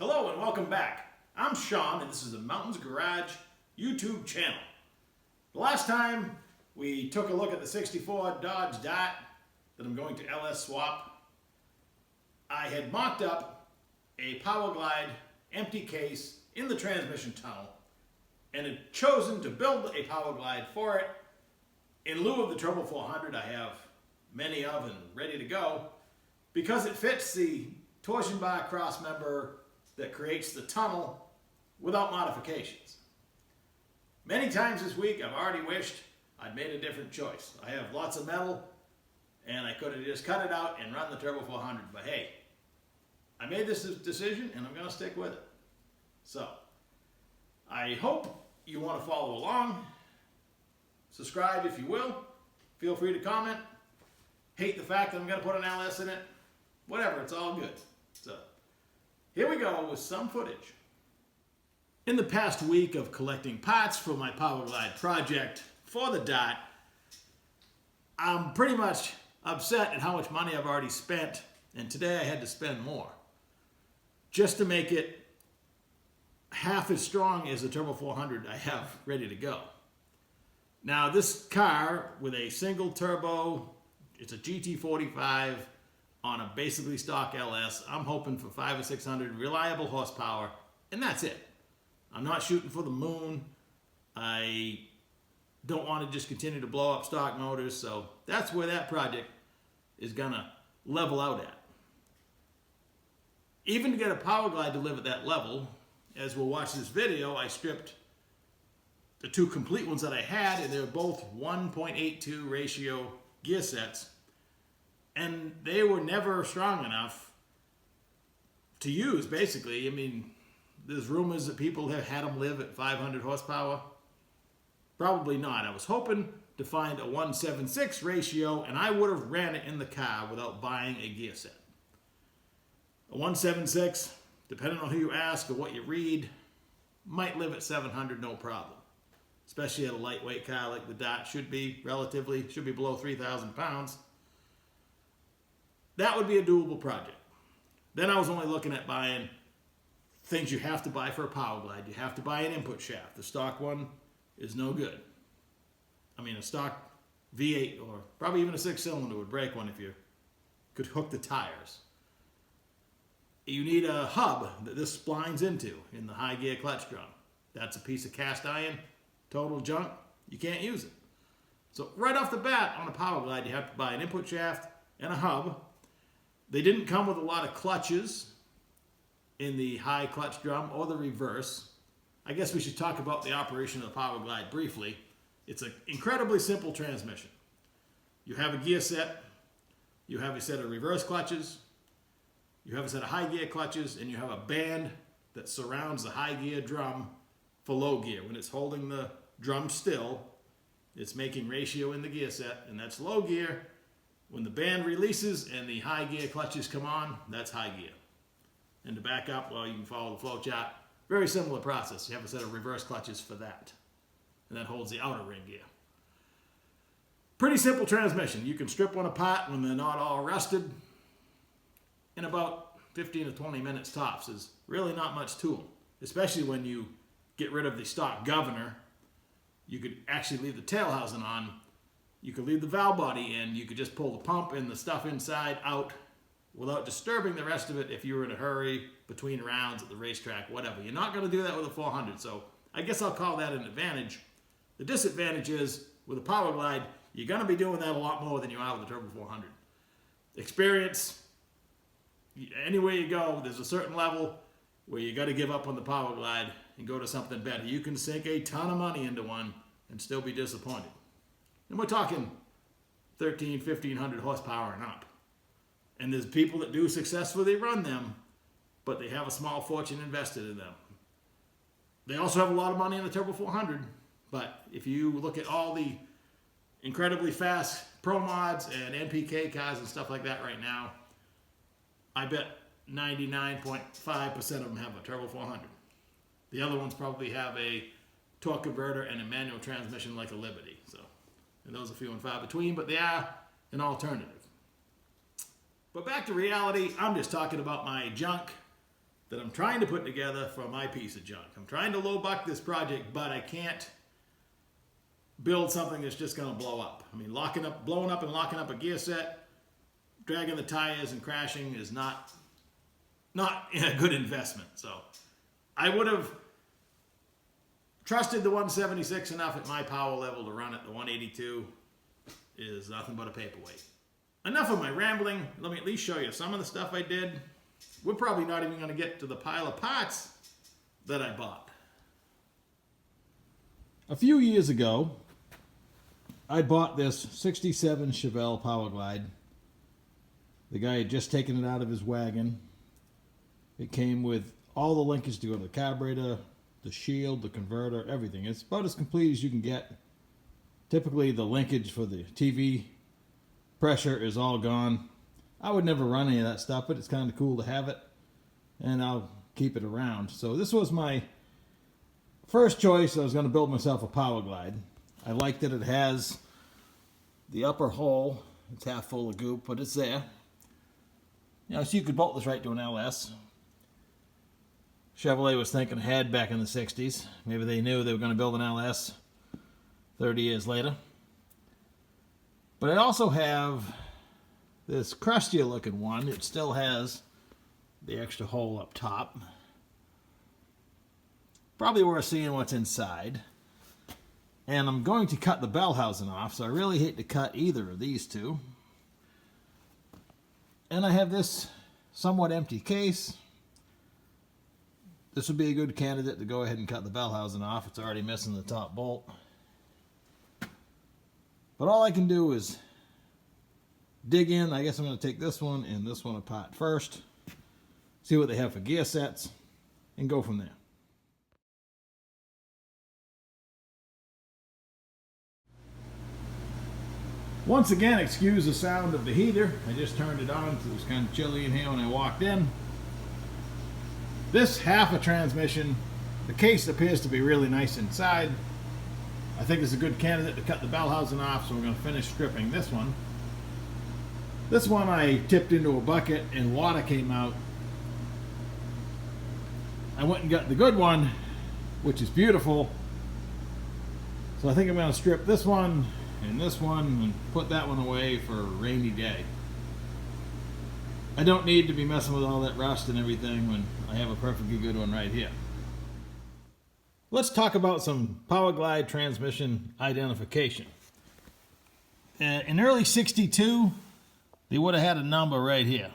Hello and welcome back. I'm Sean and this is the Mountains Garage YouTube channel. The last time we took a look at the 64 Dodge Dart that I'm going to LS swap, I had mocked up a Powerglide empty case in the transmission tunnel and had chosen to build a Powerglide for it. In lieu of the Turbo 400 I have many of and ready to go because it fits the torsion bar cross member that creates the tunnel without modifications. Many times this week I've already wished I'd made a different choice. I have lots of metal and I could have just cut it out and run the Turbo 400, but hey, I made this decision and I'm going to stick with it. So, I hope you want to follow along. Subscribe if you will. Feel free to comment. Hate the fact that I'm going to put an LS in it. Whatever, it's all good. So, here we go with some footage. In the past week of collecting parts for my Powerglide project for the Dart, I'm pretty much upset at how much money I've already spent, and today I had to spend more just to make it half as strong as the Turbo 400 I have ready to go. Now this car with a single turbo, it's a GT45 on a basically stock LS. I'm hoping for 500 or 600 reliable horsepower, and that's it. I'm not shooting for the moon. I don't want to just continue to blow up stock motors, so that's where that project is gonna level out at. Even to get a Powerglide to live at that level, as we'll watch this video, I stripped the two complete ones that I had, and they're both 1.82 ratio gear sets. And they were never strong enough to use, basically. I mean, there's rumors that people have had them live at 500 horsepower. Probably not. I was hoping to find a 1.76 ratio, and I would have ran it in the car without buying a gear set. A 1.76, depending on who you ask or what you read, might live at 700 no problem. Especially at a lightweight car like the Dart should be below 3,000 pounds. That would be a doable project. Then I was only looking at buying things you have to buy for a Powerglide. You have to buy an input shaft. The stock one is no good. I mean, a stock V8 or probably even a 6-cylinder would break one if you could hook the tires. You need a hub that this splines into in the high gear clutch drum. That's a piece of cast iron, total junk. You can't use it. So right off the bat on a Powerglide, you have to buy an input shaft and a hub. They didn't come with a lot of clutches in the high clutch drum or the reverse. I guess we should talk about the operation of the Powerglide briefly. It's an incredibly simple transmission. You have a gear set, you have a set of reverse clutches, you have a set of high gear clutches, and you have a band that surrounds the high gear drum for low gear. When it's holding the drum still, it's making ratio in the gear set, and that's low gear. When the band releases and the high gear clutches come on, that's high gear. And to back up, well, you can follow the flow chart. Very similar process. You have a set of reverse clutches for that. And that holds the outer ring gear. Pretty simple transmission. You can strip one apart when they're not all rusted in about 15 to 20 minutes tops. There's really not much to them, especially when you get rid of the stock governor. You could actually leave the tail housing on. You could leave the valve body in. You could just pull the pump and the stuff inside out without disturbing the rest of it if you were in a hurry between rounds at the racetrack, whatever. You're not going to do that with a 400, so I guess I'll call that an advantage. The disadvantage is, with a Powerglide, you're going to be doing that a lot more than you are with the Turbo 400. Experience, anywhere you go, there's a certain level where you got to give up on the Powerglide and go to something better. You can sink a ton of money into one and still be disappointed. And we're talking 1,300, 1,500 horsepower and up. And there's people that do successfully run them, but they have a small fortune invested in them. They also have a lot of money in the Turbo 400, but if you look at all the incredibly fast Pro Mods and NPK cars and stuff like that right now, I bet 99.5% of them have a Turbo 400. The other ones probably have a torque converter and a manual transmission like a Liberty. And those are few and far between, but they are an alternative. But back to reality, I'm just talking about my junk that I'm trying to put together for my piece of junk. I'm trying to low buck this project, but I can't build something that's just going to blow up. I mean, blowing up and locking up a gear set, dragging the tires and crashing is not a good investment. So I would have trusted the 176 enough at my power level to run it. The 182 is nothing but a paperweight. Enough of my rambling. Let me at least show you some of the stuff I did. We're probably not even going to get to the pile of parts that I bought. A few years ago, I bought this 67 Chevelle Powerglide. The guy had just taken it out of his wagon. It came with all the linkage to go to the carburetor, the shield, the converter, everything. It's about as complete as you can get. Typically, the linkage for the TV pressure is all gone. I would never run any of that stuff, but it's kind of cool to have it, and I'll keep it around. So this was my first choice. I was going to build myself a Powerglide. I like that it has the upper hole. It's half full of goop, but it's there. You know, so you could bolt this right to an LS. Chevrolet was thinking ahead back in the 60s. Maybe they knew they were going to build an LS 30 years later. But I also have this crustier looking one. It still has the extra hole up top. Probably worth seeing what's inside. And I'm going to cut the bell housing off, so I really hate to cut either of these two. And I have this somewhat empty case. This would be a good candidate to go ahead and cut the bell housing off. It's already missing the top bolt. But all I can do is dig in. I guess I'm going to take this one and this one apart first, see what they have for gear sets, and go from there. Once again, excuse the sound of the heater. I just turned it on because it was kind of chilly in here when I walked in. This half a transmission, the case appears to be really nice inside. I think it's a good candidate to cut the bell housing off, so we're going to finish stripping this one. This one I tipped into a bucket and water came out. I went and got the good one, which is beautiful. So I think I'm going to strip this one and put that one away for a rainy day. I don't need to be messing with all that rust and everything when I have a perfectly good one right here. Let's talk about some Powerglide transmission identification. In early 62, they would have had a number right here.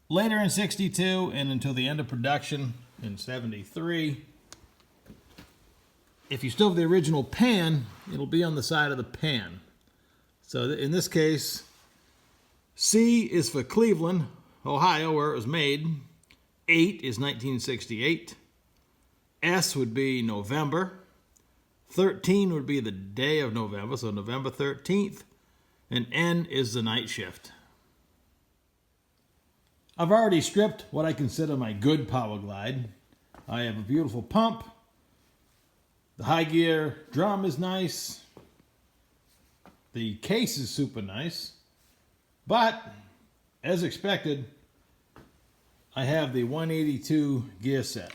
Later in 62 and until the end of production in 73, if you still have the original pan, it'll be on the side of the pan. So in this case, C is for Cleveland, Ohio, where it was made. 8 is 1968. S would be November. 13 would be the day of November, so November 13th. And N is the night shift. I've already stripped what I consider my good Powerglide. I have a beautiful pump. The high gear drum is nice. The case is super nice. But, as expected, I have the 182 gear set.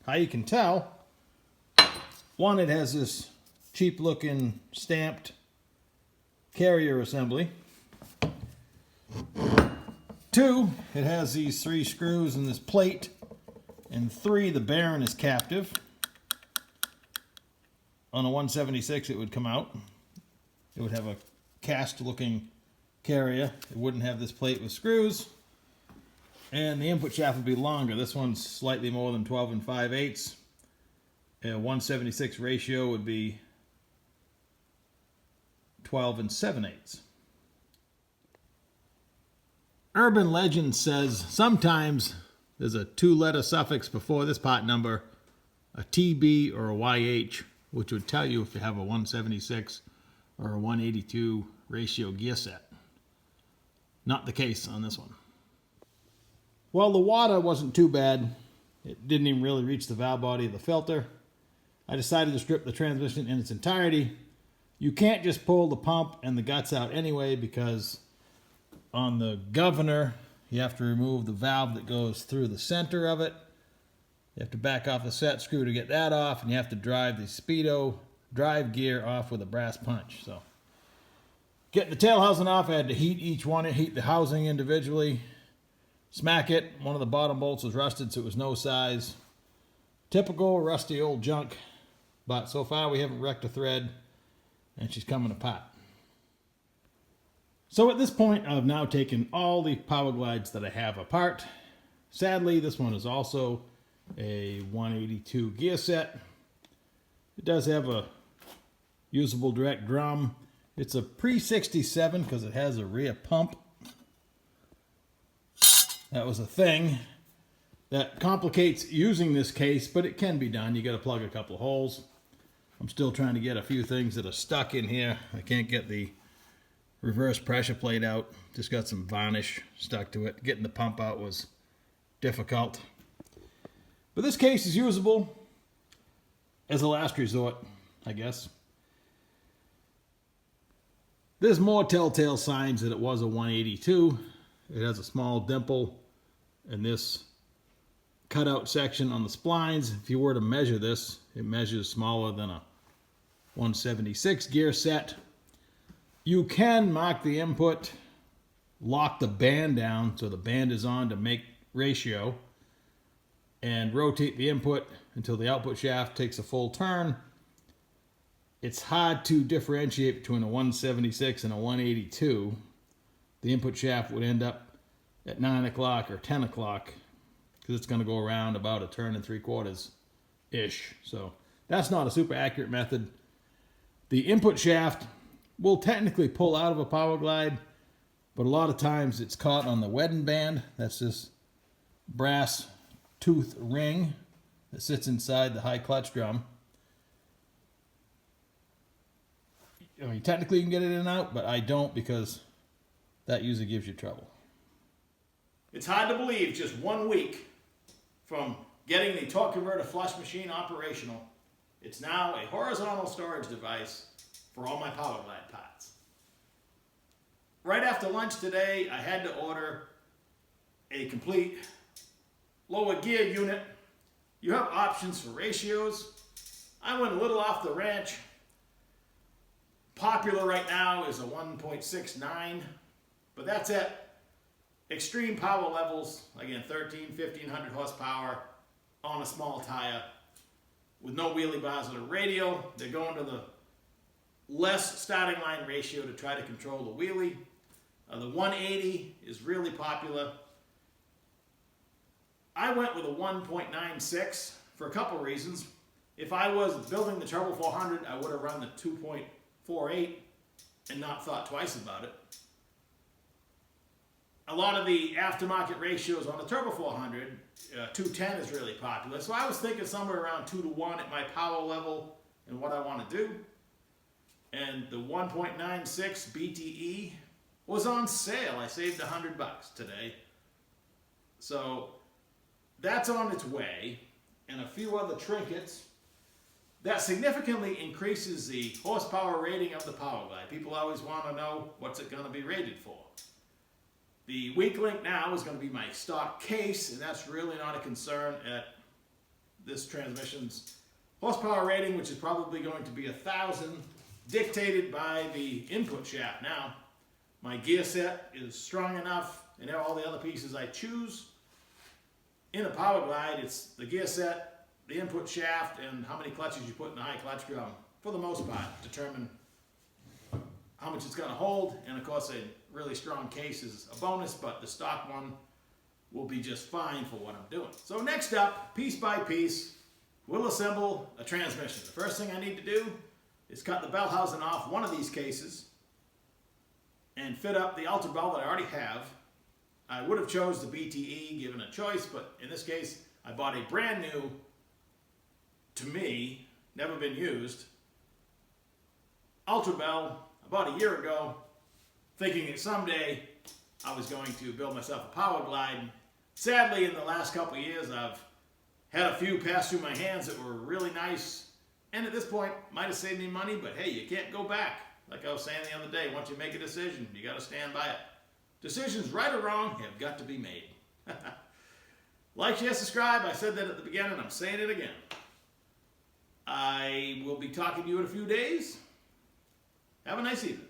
How you can tell, one, it has this cheap looking stamped carrier assembly. 2, it has these 3 screws and this plate. And 3, the bearing is captive. On a 176 it would come out. It would have a cast looking carrier. It wouldn't have this plate with screws. And the input shaft would be longer. This one's slightly more than 12 5/8. A 176 ratio would be 12 7/8. Urban legend says sometimes there's a 2-letter suffix before this part number, a TB or a YH, which would tell you if you have a 176 or a 182 ratio gear set. Not the case on this one. Well, the water wasn't too bad. It didn't even really reach the valve body of the filter. I decided to strip the transmission in its entirety. You can't just pull the pump and the guts out anyway, because on the governor You have to remove the valve that goes through the center of it. You have to back off the set screw to get that off, and you have to drive the Speedo drive gear off with a brass punch. So, getting the tail housing off, I had to heat each one, heat the housing individually, smack it. One of the bottom bolts was rusted, so it was no size. Typical rusty old junk, but so far we haven't wrecked a thread, and she's coming apart. So at this point, I've now taken all the Powerglides that I have apart. Sadly, this one is also a 182 gear set. It does have a usable direct drum. It's a pre-67 because it has a rear pump. That was a thing that complicates using this case, but it can be done. You got to plug a couple of holes. I'm still trying to get a few things that are stuck in here. I can't get the reverse pressure plate out. Just got some varnish stuck to it. Getting the pump out was difficult. But this case is usable as a last resort, I guess. There's more telltale signs that it was a 182. It has a small dimple in this cutout section on the splines. If you were to measure this, it measures smaller than a 176 gear set. You can mark the input, lock the band down so the band is on to make ratio, and rotate the input until the output shaft takes a full turn. It's hard to differentiate between a 176 and a 182. The input shaft would end up at 9 o'clock or 10 o'clock because it's going to go around about a turn and 3/4-ish. So that's not a super accurate method. The input shaft will technically pull out of a Powerglide, but a lot of times it's caught on the wedding band. That's this brass tooth ring that sits inside the high clutch drum. I mean, technically you can get it in and out, but I don't because that usually gives you trouble. It's hard to believe just 1 week from getting the torque converter flush machine operational, it's now a horizontal storage device for all my Powerglide parts. Right after lunch today, I had to order a complete lower gear unit. You have options for ratios. I went a little off the ranch. Popular right now is a 1.69, but that's at extreme power levels. Again, 1,500 horsepower on a small tire with no wheelie bars or a radial. They're going to the less starting line ratio to try to control the wheelie. The 180 is really popular. I went with a 1.96 for a couple reasons. If I was building the Turbo 400, I would have run the 2.48 and not thought twice about it. A lot of the aftermarket ratios on the Turbo 400, 210 is really popular. So I was thinking somewhere around 2-to-1 at my power level and what I want to do. And the 1.96 BTE was on sale. I saved $100 today. So that's on its way, and a few other trinkets. That significantly increases the horsepower rating of the Powerglide. People always want to know what's it going to be rated for. The weak link now is going to be my stock case, and that's really not a concern at this transmission's horsepower rating, which is probably going to be 1,000, dictated by the input shaft. Now, my gear set is strong enough, and all the other pieces I choose. In a Powerglide, it's the gear set, the input shaft, and how many clutches you put in the high clutch drum, for the most part, determine how much it's going to hold. And of course, a really strong case is a bonus, but the stock one will be just fine for what I'm doing. So next up, piece by piece, we'll assemble a transmission. The first thing I need to do is cut the bell housing off one of these cases and fit up the Ultra bell that I already have. I would have chose the BTE given a choice, but in this case, I bought a brand new, to me, never been used, Ultra bell about a year ago, thinking that someday I was going to build myself a Powerglide. Sadly, in the last couple of years, I've had a few pass through my hands that were really nice, and at this point, might have saved me money, but hey, you can't go back. Like I was saying the other day, once you make a decision, you got to stand by it. Decisions, right or wrong, have got to be made. Like, share, subscribe. I said that at the beginning. I'm saying it again. I will be talking to you in a few days. Have a nice evening.